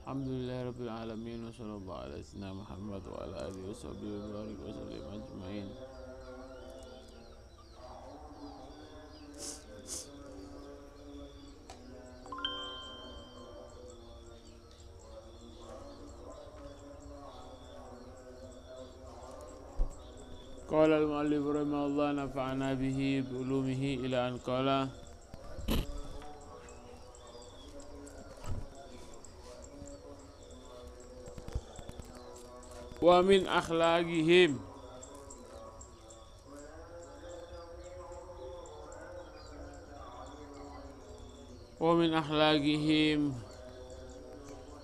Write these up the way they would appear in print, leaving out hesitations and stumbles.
Alhamdulillahirabbil alamin wa sallallahu ala sayyidina Muhammad wa ala alihi washabihi wa barik wa sallim ajmain. Qala al-mu'allif rahimahullah nafa'ana bihi bi ulumihi ila an qala wa min akhlaqihim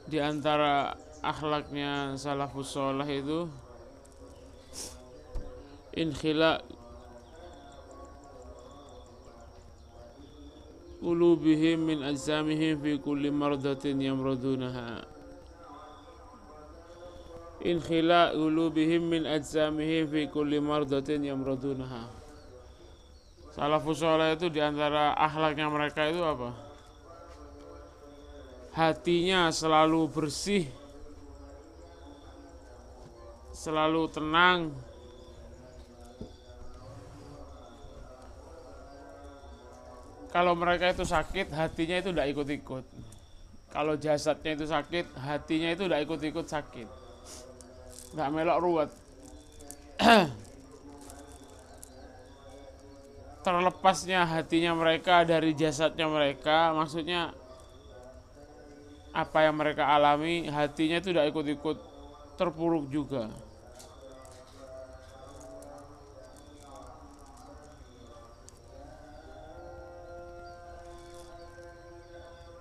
di antara akhlaknya salafus sholeh itu inkhila qulubihim min ajsamihim fi kulli mardatin yamradunaha. Inkhila qulubihim min ajsamihim fi kulli mardatin yamradunaha. Salafus sholeh itu diantara akhlaknya mereka itu apa? Hatinya selalu bersih, selalu tenang, kalau mereka itu sakit, hatinya itu tidak ikut-ikut. Kalau jasadnya itu sakit, hatinya itu tidak ikut-ikut sakit, nggak melok ruwet. Terlepasnya hatinya mereka dari jasadnya mereka, maksudnya apa yang mereka alami, hatinya itu tidak ikut-ikut terpuruk juga.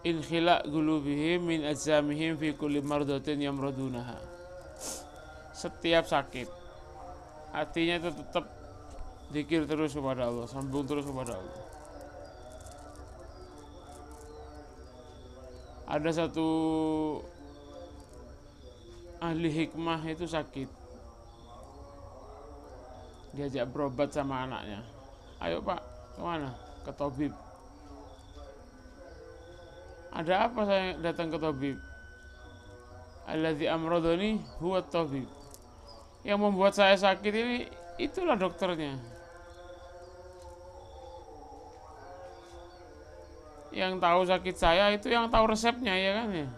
Inkhila qulubihim min ajsamihim fi kulli mardatin yamradunaha. Setiap sakit, hatinya itu tetap zikir terus kepada Allah, sambung terus kepada Allah. Ada satu ahli hikmah itu sakit, diajak berobat sama anaknya. Ayo pak, kemana? Ke tabib. Ada apa saya datang ke tabib? Alladzi amradani huwa tabib. Yang membuat saya sakit ini itulah dokternya. Yang tahu sakit saya itu yang tahu resepnya, ya kan ya.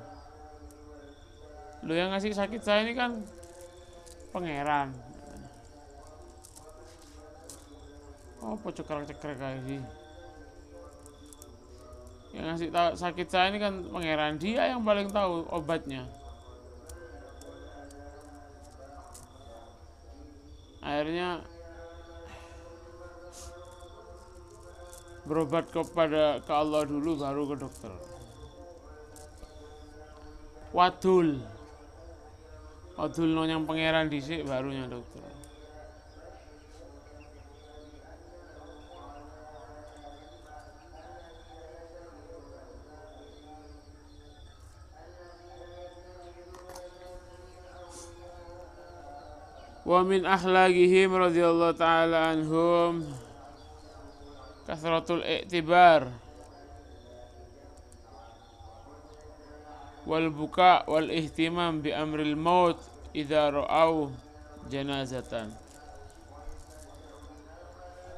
Lo yang ngasih sakit saya ini kan pangeran. Oh, cekrek-cekrek kayak gini. Yang ngasih tahu sakit saya ini kan pangeran, dia yang paling tahu obatnya. Akhirnya berobat ke Allah dulu baru ke dokter. Wadul nonyang pangeran dhisik barunya dokter. Wa min akhlaqihim radhiyallahu ta'ala anhum kasratul i'tibar wal buka wal ihtimam bi amril maut idza ra'au janazatan.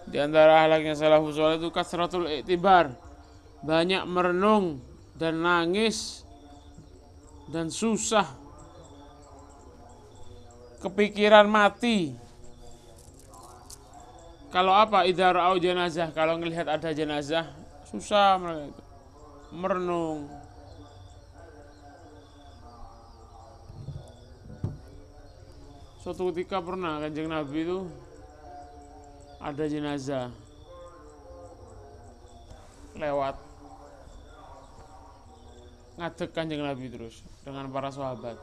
Di antara akhlaknya salafus saleh itu kasratul i'tibar, banyak merenung dan nangis dan susah kepikiran mati. Kalau apa? Idza ra'au jenazah, kalau ngelihat ada jenazah susah mereka itu merenung. Suatu ketika pernah Kanjeng Nabi itu ada jenazah lewat, ngadeg Kanjeng Nabi terus dengan para sahabat.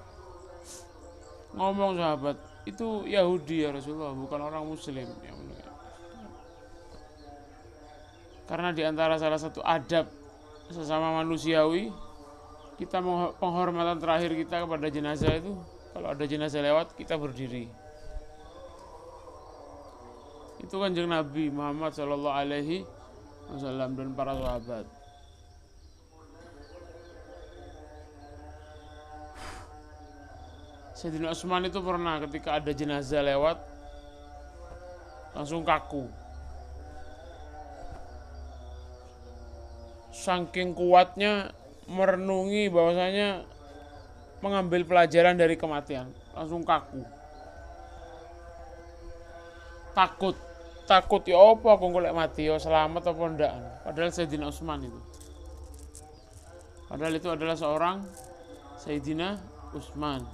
Ngomong sahabat, itu Yahudi ya Rasulullah, bukan orang Muslim. Karena diantara salah satu adab sesama manusiawi, kita penghormatan terakhir kita kepada jenazah itu, kalau ada jenazah lewat kita berdiri. Itu Kanjeng Nabi Muhammad Shallallahu Alaihi Wasallam dan para sahabat. Sayyidina Utsman itu pernah ketika ada jenazah lewat langsung kaku. Saking kuatnya merenungi bahwasanya mengambil pelajaran dari kematian, langsung kaku. Takut ya apa aku golek mati ya selamat apa ndak. Padahal Sayyidina Utsman itu. Padahal itu adalah seorang Sayyidina Utsman,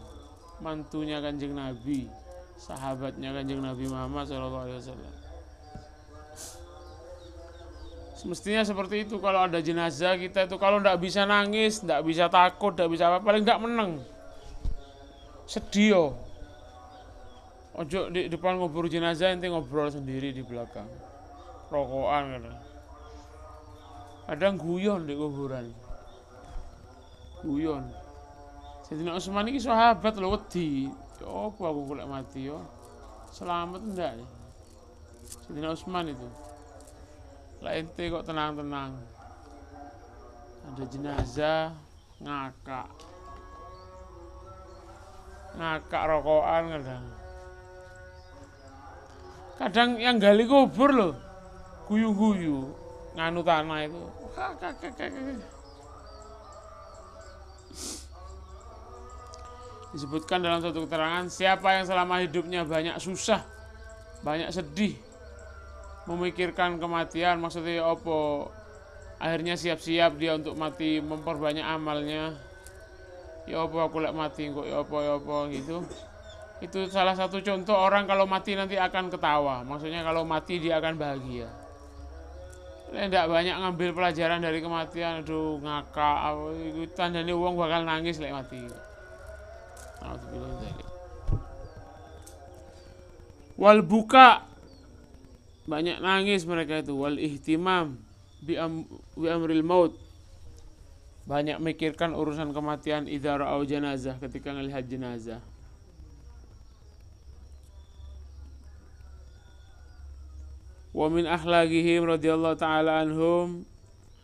mantunya Kanjeng Nabi, sahabatnya Kanjeng Nabi Muhammad SAW. Semestinya seperti itu. Kalau ada jenazah kita itu kalau ndak bisa nangis, ndak bisa takut, ndak bisa apa, paling ndak meneng. Sedih yo. Ojo di depan ngubur jenazah ente ngobrol sendiri di belakang. Rokokan kan. Kadang guyon di kuburan. Guyon. Sayyidina Utsman iki sahabat lho wedi. Apa aku golek mati yo. Selamat ndak? Sayyidina Utsman itu. Lah ente kok tenang-tenang. Ada jenazah ngakak rokokan kadang yang gali kubur loh guyu-guyu nganu tanah itu disebutkan dalam satu keterangan, siapa yang selama hidupnya banyak susah, banyak sedih, memikirkan kematian, maksudnya apa, akhirnya siap-siap dia untuk mati, memperbanyak amalnya, ya apa aku lek mati kok ya apa gitu. Itu salah satu contoh orang kalau mati nanti akan ketawa, maksudnya kalau mati dia akan bahagia. Tidak banyak ngambil pelajaran dari kematian, aduh ngakak, itu tandanya uang bakal nangis lek mati. Wal buka, banyak nangis mereka itu. Wal ihtimam bi amril maut, banyak mikirkan urusan kematian. Idza ra'au jenazah, ketika melihat jenazah. Wa min akhlaqihim radhiyallahu ta'ala anhum,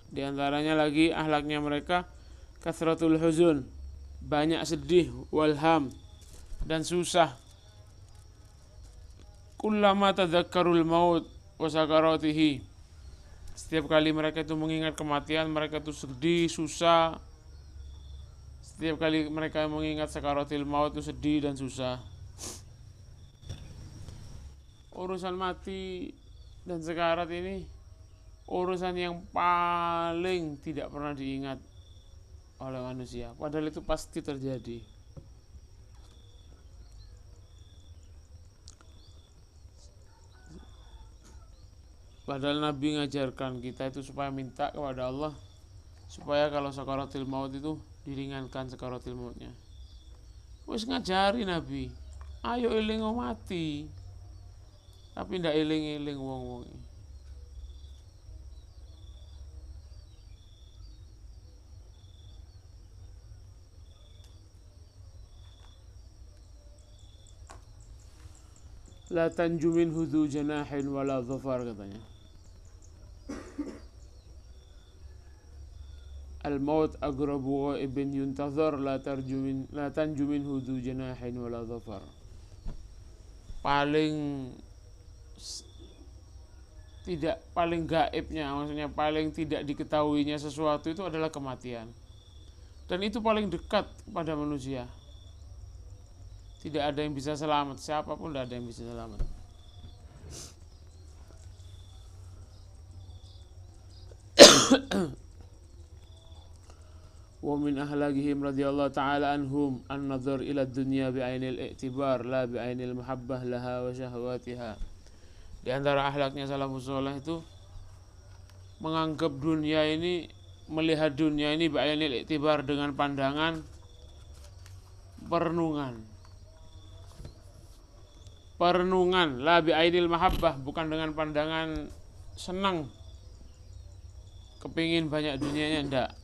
di antaranya lagi akhlaknya mereka kasratul huzun, banyak sedih, walham, dan susah. Kullama tadzakkarul maut wa sakaratihi, setiap kali mereka itu mengingat kematian, mereka itu sedih, susah. Setiap kali mereka mengingat sakaratil maut itu sedih dan susah. Urusan mati dan sekarat ini urusan yang paling tidak pernah diingat oleh manusia, padahal itu pasti terjadi. Padahal Nabi ngajarkan kita itu supaya minta kepada Allah supaya kalau sakaratil maut itu diringankan sakaratil mautnya. Wis ngajari Nabi, ayo eling mati, tapi ndak eling-eling wong-wong. La tanjumin hudhu janahin wala dhafar, katanya. Al-maut agrabu ghaibin yuntazar, la tanjumin hudhu janahin wala dhafar. Paling gaibnya, maksudnya paling tidak diketahuinya sesuatu itu adalah kematian. Dan itu paling dekat pada manusia. Tidak ada yang bisa selamat, siapapun tidak ada yang bisa selamat. Wa min ahlakihim radhiyallahu ta'ala anhum an-nazar ila dunya bi'ainil i'tibar la bi'ainil mahabbah laha wa syahwatiha. Di antara akhlaknya salafus saleh itu menganggap dunia ini, melihat dunia ini bi'ainil i'tibar, dengan pandangan perenungan, la bi'ainil mahabbah, bukan dengan pandangan senang, kepingin banyak dunianya, enggak.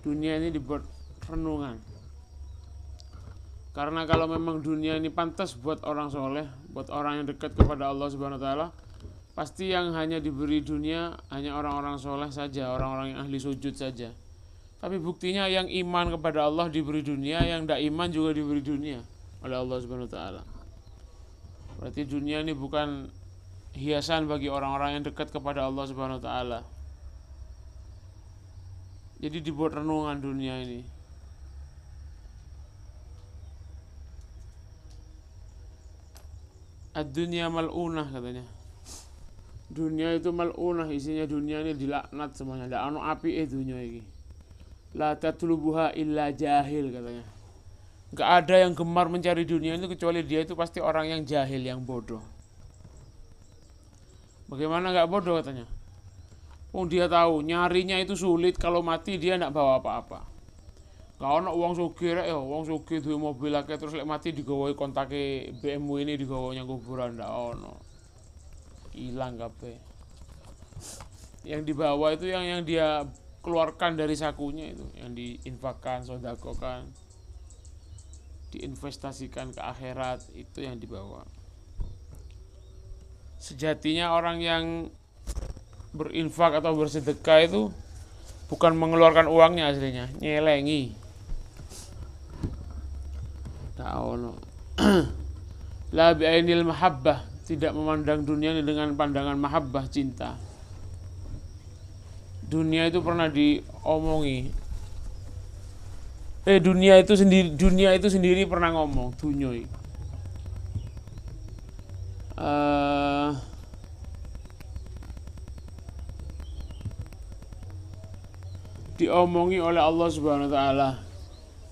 Dunia ini dibuat renungan. Karena kalau memang dunia ini pantas buat orang soleh, buat orang yang dekat kepada Allah Subhanahu wa ta'ala, pasti yang hanya diberi dunia hanya orang-orang soleh saja, orang-orang yang ahli sujud saja. Tapi buktinya yang iman kepada Allah diberi dunia, yang tidak iman juga diberi dunia oleh Allah Subhanahu wa taala. Berarti dunia ini bukan hiasan bagi orang-orang yang dekat kepada Allah Subhanahu wa taala. Jadi dibuat renungan dunia ini. Ad-dunya mal'unah katanya. Dunia itu mal'unah, isinya dunia ini dilaknat semuanya. Ndak ono apike dunia iki. La tatlubuha illa jahil katanya. Enggak ada yang gemar mencari dunia itu kecuali dia itu pasti orang yang jahil, yang bodoh. Bagaimana enggak bodoh katanya? Dia tahu nyarinya itu sulit, kalau mati dia enggak bawa apa-apa. Gak ono uang sugih rek ya, uang sugih duwe mobil akeh terus lek mati digawai kontake BMW ini digawa nyang kuburan, ndak ono. Hilang kabeh. Yang dibawa itu yang dia keluarkan dari sakunya itu, yang diinfakkan, sedekahkan, diinvestasikan ke akhirat, itu yang dibawa. Sejatinya orang yang berinfak atau bersedekah itu bukan mengeluarkan uangnya aslinya, nyelengi. Ta'ala. La bi'ainil mahabbah, tidak memandang dunia ini dengan pandangan mahabbah, cinta. Dunia itu pernah diomongi. Dunia itu sendiri pernah ngomong, dunyoi. Diomongi oleh Allah Subhanahu wa taala.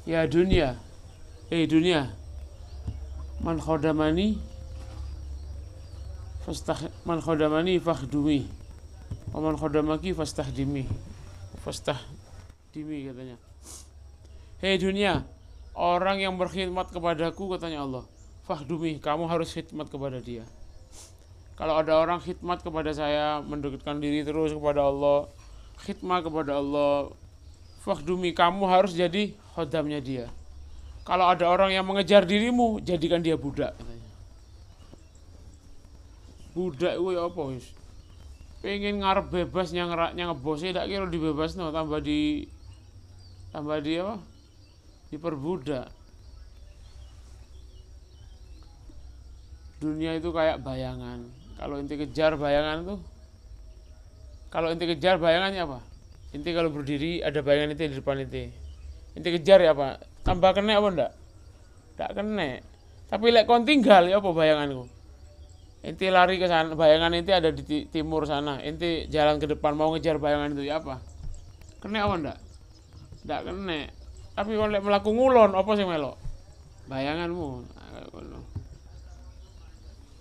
Ya dunia, dunia, man khodamani fakhdumi, wa man khodamaki fastahdimi katanya. Hei dunia, orang yang berkhidmat kepadaku katanya Allah, fakhdumi, kamu harus khidmat kepada dia. Kalau ada orang khidmat kepada saya, mendekatkan diri terus kepada Allah, khidmat kepada Allah, fakhdumi, kamu harus jadi khodamnya dia. Kalau ada orang yang mengejar dirimu, jadikan dia budak katanya. Budak itu ya apa wis? Pengen ngarep bebas nyang ngebose ndak kira dibebasno, tambah di apa? Diperbudak. Dunia itu kayak bayangan. Kalau ente kejar bayangan bayangannya apa? Ente kalau berdiri ada bayangan ente di depan ente. Ente kejar ya apa? Tambah kena apa ndak? Ndak kena. Tapi lek kon tinggal ya apa bayanganku? Ente lari ke sana, bayangan ente ada di timur sana. Ente jalan ke depan mau ngejar bayangan itu ya apa? Kena apa ndak? Ndak kena. Tapi kon lek mlaku ngulon apa sing melok? Bayanganmu.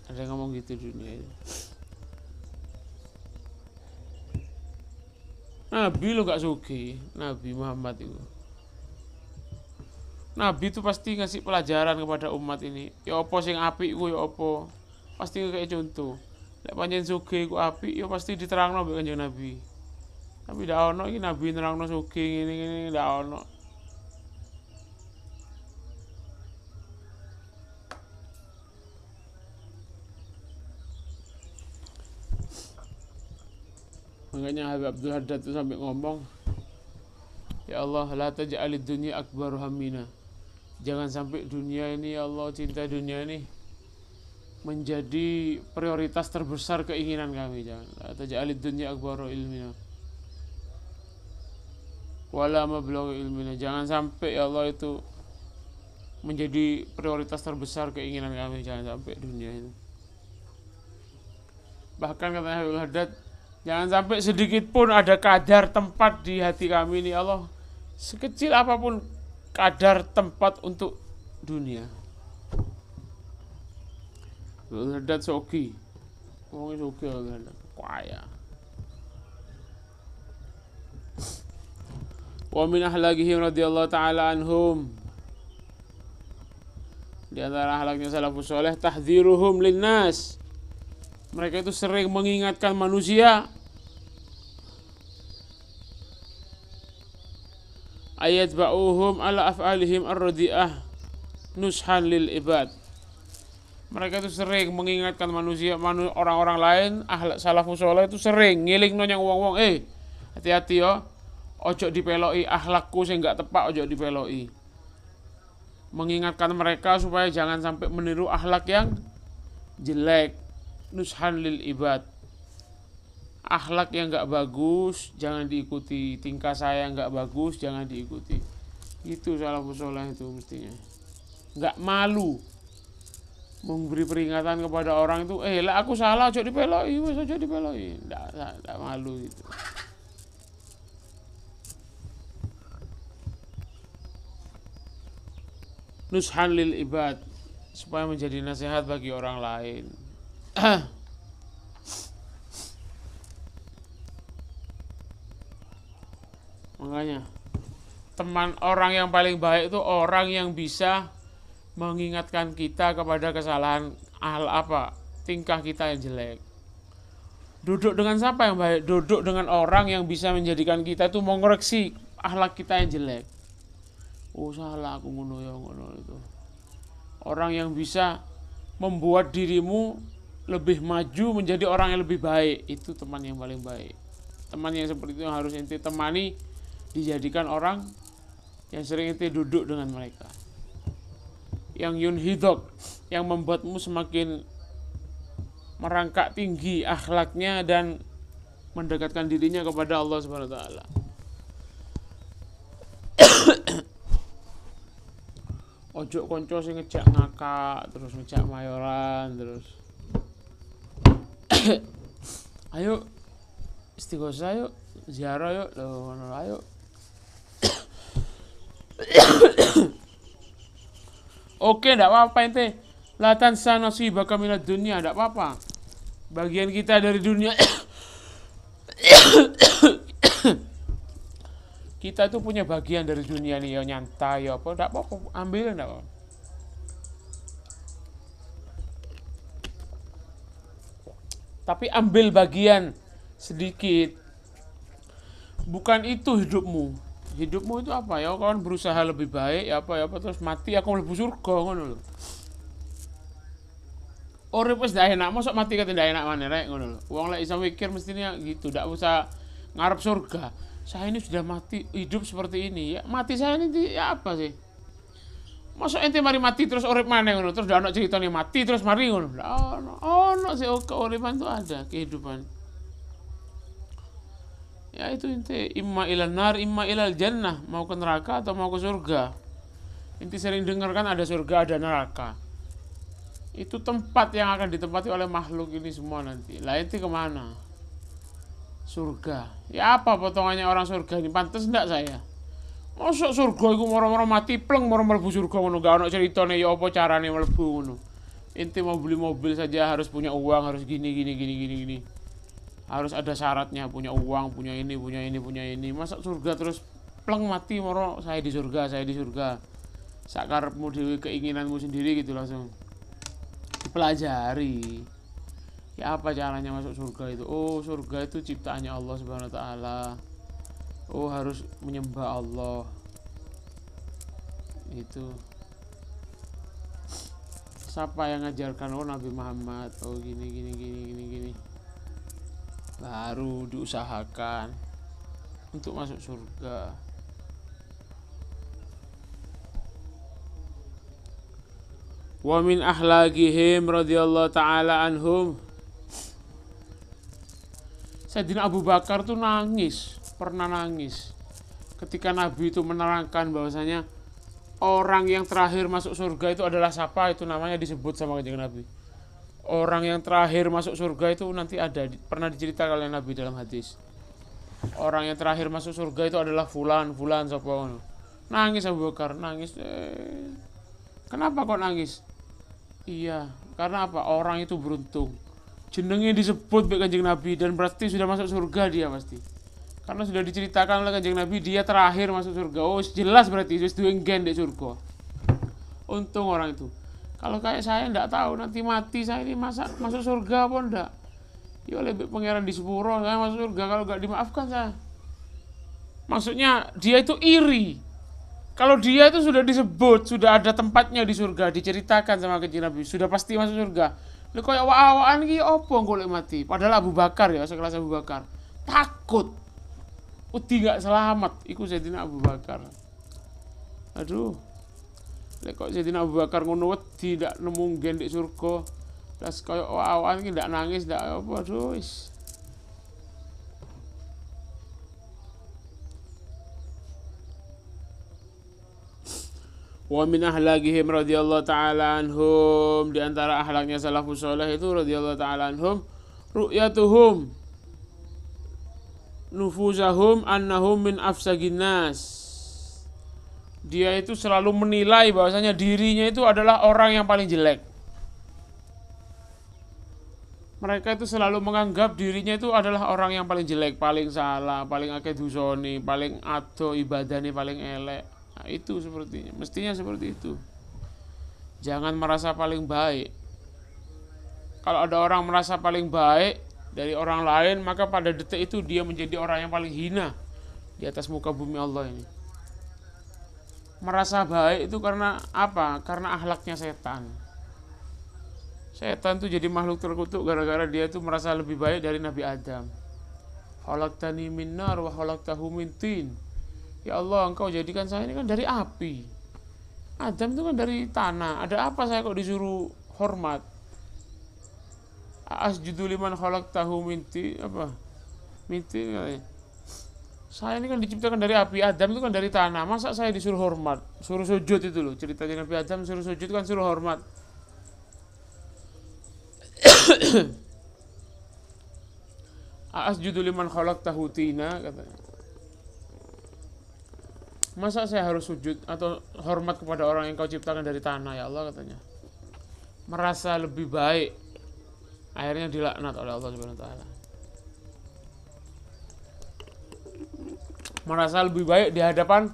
Ada yang ngomong gitu dunia itu. Nabi lo gak sugih, Nabi Muhammad itu. Nabi itu pasti ngasih pelajaran kepada umat ini. Ya apa sing apik ku ya apa. Pasti kayak contoh. Lek pancen sugih ku apik ya pasti diterangno mbek Kanjeng Nabi. Tapi ndak ono iki Nabi nerangno sugih ngene ndak ono. Makanya Habib Abdul Haddad itu sampai ngomong, ya Allah, la taj'alid dunya akbaru hammina. Jangan sampai dunia ini, ya Allah, cinta dunia ini menjadi prioritas terbesar keinginan kami. Jangan. La taj'alid dunya akbaru ilmina wala mablaghu ilmina. Jangan sampai ya Allah itu menjadi prioritas terbesar keinginan kami. Jangan sampai dunia itu. Bahkan katanya Habib Abdul Haddad, jangan sampai sedikit pun ada kadar tempat di hati kami ini Allah, sekecil apapun kadar tempat untuk dunia. Haddad soki, ngomongin soki Haddad, kaya. Wa min ahlakihim radhiyallahu ta'ala anhum, di antara ahlaknya salafus saleh, tahdhiruhum linnas. Mereka itu sering mengingatkan manusia ayat ba'uhum ala af'alihim ar-radi'ah nushan lil ibad. Mereka itu sering mengingatkan manusia, orang-orang lain, salafus saleh itu sering ngelingno yang wong-wong, hati-hati yo. Ojo dipeloki akhlakku sing gak tepak, ojo dipeloki. Mengingatkan mereka supaya jangan sampai meniru akhlak yang jelek. Nushan lil ibad. Akhlak yang gak bagus jangan diikuti, tingkah saya yang gak bagus jangan diikuti. Itu salafus saleh itu mestinya. Gak malu memberi peringatan kepada orang itu, lah aku salah, ojo dipeloki, wis ojo dipeloki. Ndak malu gitu. Nushan lil ibad, supaya menjadi nasihat bagi orang lain. Makanya teman orang yang paling baik itu orang yang bisa mengingatkan kita kepada kesalahan tingkah kita yang jelek. Duduk dengan siapa yang baik? Duduk dengan orang yang bisa menjadikan kita itu mengoreksi akhlak kita yang jelek. Oh salah aku ngono itu. Orang yang bisa membuat dirimu lebih maju menjadi orang yang lebih baik, itu teman yang paling baik. Teman yang seperti itu harus ente temani, dijadikan orang yang sering ente duduk dengan mereka. Yang yunhidok, yang membuatmu semakin merangkak tinggi akhlaknya dan mendekatkan dirinya kepada Allah Subhanahu wa taala. Ojo konco sing ngejak ngakak, terus ngejak mayoran, terus ayo istighosah yuk, ziarah yuk, ayo. Oke, ndak apa-apa ente. La tansa nasibaka minad dunya, ndak apa-apa. Bagian kita dari dunia kita itu punya bagian dari dunia nih, ya nyantai ya apa, ndak apa-apa, ambil ndak apa. Tapi ambil bagian sedikit. Bukan itu hidupmu. Hidupmu itu apa ya? Kau berusaha lebih baik ya apa terus mati aku mlebu surga ngono lho. Urip wis ndak enak, mosok mati kate ndak enak maneh rek ngono lho. Wong lek iso mikir mestinya gitu, ndak usah ngarep surga. Saya ini sudah mati, hidup seperti ini. Ya mati saya ini ya apa sih? Mosok ente mari mati terus urip maneh ngono, terus ndak ono ceritane mati terus mari ngono. Ono sih keuripan itu ada, kehidupan. Ya itu ente imma ilal nar imma ilal jannah, mau ke neraka atau mau ke surga. Ente sering dengar kan ada surga ada neraka. Itu tempat yang akan ditempati oleh makhluk ini semua nanti. Lah ente kemana? Surga. Ya apa potongannya orang surga ini? Pantes ndak saya? Mosok surga iku moro-moro mati pleng moro mlebu surga ngono, gak ono ceritane ya apa carane mlebu ngono. Ente mau beli mobil saja harus punya uang, harus gini. Harus ada syaratnya, punya uang, punya ini. Masa surga terus pleng mati moro saya di surga. Sakarepmu dhewe, keinginanmu sendiri gitu langsung. Dipelajari. Ya apa caranya masuk surga itu? Oh, surga itu ciptaannya Allah Subhanahu wa taala. Oh, harus menyembah Allah. Itu. Siapa yang ngajarkan? Oh, Nabi Muhammad. Oh, gini. Baru diusahakan untuk masuk surga. Wa min ahlakihim radhiyallahu ta'ala anhum. Sayyidina Abu Bakar tuh pernah nangis ketika Nabi itu menerangkan bahwasanya orang yang terakhir masuk surga itu adalah siapa, itu namanya disebut sama kanjeng Nabi. Orang yang terakhir masuk surga itu nanti pernah diceritakan oleh Nabi dalam hadis. Orang yang terakhir masuk surga itu adalah fulan sapa. Nangis Abu Bakar, nangis. Kenapa kok nangis? Iya, karena apa? Orang itu beruntung. Jenengnya disebut oleh kanjeng Nabi dan berarti sudah masuk surga dia pasti. Karena sudah diceritakan oleh kanjeng Nabi dia terakhir masuk surga. Oh, jelas berarti sudah duenggen di surga. Untung orang itu. Kalau kayak saya enggak tahu nanti mati saya ini masuk surga apa enggak. Ya lebih pangeran di sepuro saya masuk surga kalau enggak dimaafkan saya. Maksudnya dia itu iri. Kalau dia itu sudah disebut, sudah ada tempatnya di surga, diceritakan sama kanjeng Nabi, sudah pasti masuk surga. Lha koyo awak-awakan iki opo golek mati? Padahal Abu Bakar ya, sekelas Abu Bakar. Takut. Uti gak selamat iku Sayyidina Abu Bakar. Aduh. Lek kok Sayyidina Abu Bakar ngono wedi ndak nemu nggen di surga. Terus koyo awan iki ndak nangis ndak apa aduh wis. Wa min ahlakihim radhiyallahu ta'ala anhum, di antara akhlaknya salafus saleh itu radhiyallahu ta'ala anhum, ru'yatuhum nufuzahum annahum min afsagin nas. Dia itu selalu menilai bahwasanya dirinya itu adalah orang yang paling jelek. Mereka itu selalu menganggap dirinya itu adalah orang yang paling jelek, paling salah, paling akeh dosane, paling ado ibadahnya paling elek. Nah, itu sepertinya, mestinya seperti itu. Jangan merasa paling baik. Kalau ada orang merasa paling baik dari orang lain, maka pada detik itu dia menjadi orang yang paling hina di atas muka bumi Allah ini. Merasa baik itu karena apa? Karena akhlaknya setan. Setan itu jadi makhluk terkutuk gara-gara dia itu merasa lebih baik dari Nabi Adam. Khalaqtani min nar wa khalaqtahu min tin. Ya Allah, engkau jadikan saya ini kan dari api. Adam itu kan dari tanah. Ada apa saya kok disuruh hormat? Asjudu liman khalaqtahu min tin apa? Min tin katanya. Saya ini kan diciptakan dari api, Adam itu kan dari tanah. Masa saya disuruh hormat? Suruh sujud itu loh. Ceritanya Nabi Adam suruh sujud kan suruh hormat. Asjudu liman khalaqtahu tina katanya. Masa saya harus sujud atau hormat kepada orang yang kau ciptakan dari tanah ya Allah katanya. Merasa lebih baik. Akhirnya dilaknat oleh Allah Subhanahu wa taala. Merasa lebih baik di hadapan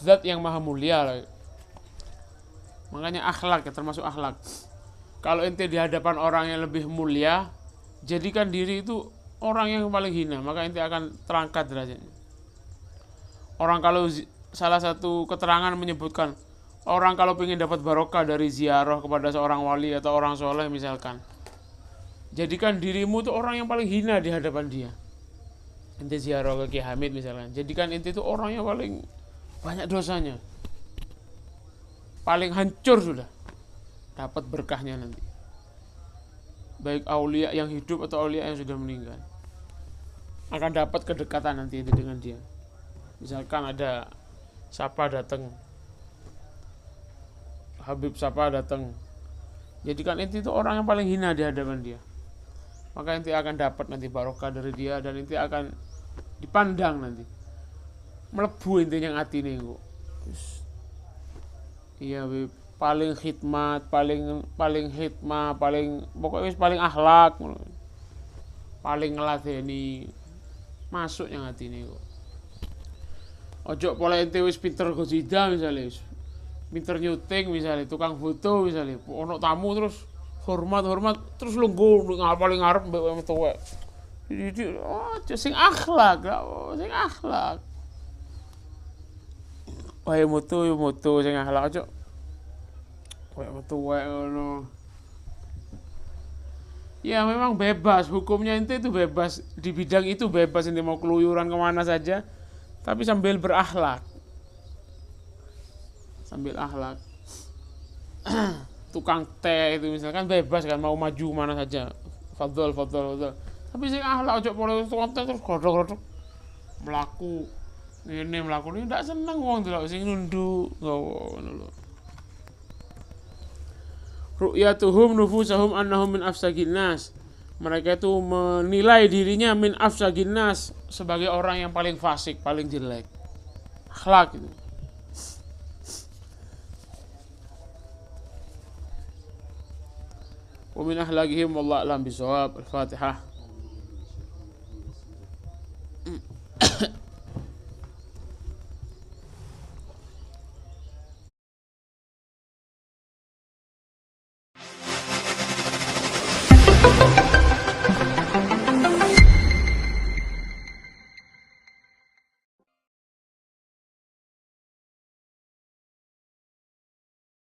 zat yang maha mulia. Makanya akhlak ya, termasuk akhlak. Kalau ente di hadapan orang yang lebih mulia, jadikan diri itu orang yang paling hina, maka ente akan terangkat derajatnya. Orang kalau salah satu keterangan menyebutkan orang kalau ingin dapat barokah dari ziarah kepada seorang wali atau orang soleh misalkan, jadikan dirimu itu orang yang paling hina di hadapan dia. Ente ziarah ke Kiai Hamid misalkan, jadikan ente itu orang yang paling banyak dosanya, paling hancur sudah, dapat berkahnya nanti, baik aulia yang hidup atau aulia yang sudah meninggal, akan dapat kedekatan nanti itu dengan dia. Misalkan ada Sapa datang, Habib Sapa datang, jadikan ente itu orang yang paling hina di hadapan dia, maka ente akan dapat nanti barokah dari dia dan ente akan dipandang nanti, melebu ente yang hati nih kok. Iya, paling khidmat, paling hikmah, pokoknya paling akhlak, paling ngeladeni, masuk yang hati nih kok. Ojo pola ente wis pinter gosida misalnya, pinter nyuting misalnya, tukang foto misalnya, ono tamu terus hormat terus lu paling ngarep mbek tuwek. Jadi sing akhlak, sing akhlak. Wae moto sing akhlak ojo. Wae tuwek ngono. Ya memang bebas, hukumnya ente itu bebas, di bidang itu bebas, ente mau keluyuran kemana saja, tapi sambil berakhlak, sambil akhlak. Tukang teh itu misalkan bebas kan, mau maju mana saja, fadol. Tapi sing akhlak ojo pola tukang teh terus godhog-godhog melaku ini ndak seneng wong delok sing nunduk ngono lho. Ru'yatuhum nufusahum annahum min afsagin nas. Mereka itu menilai dirinya min afsagin nas, sebagai orang yang paling fasik, paling jelek. Akhlak itu. Wa min ahlakihim wallahu a'lam bishawab. Al-Fatihah.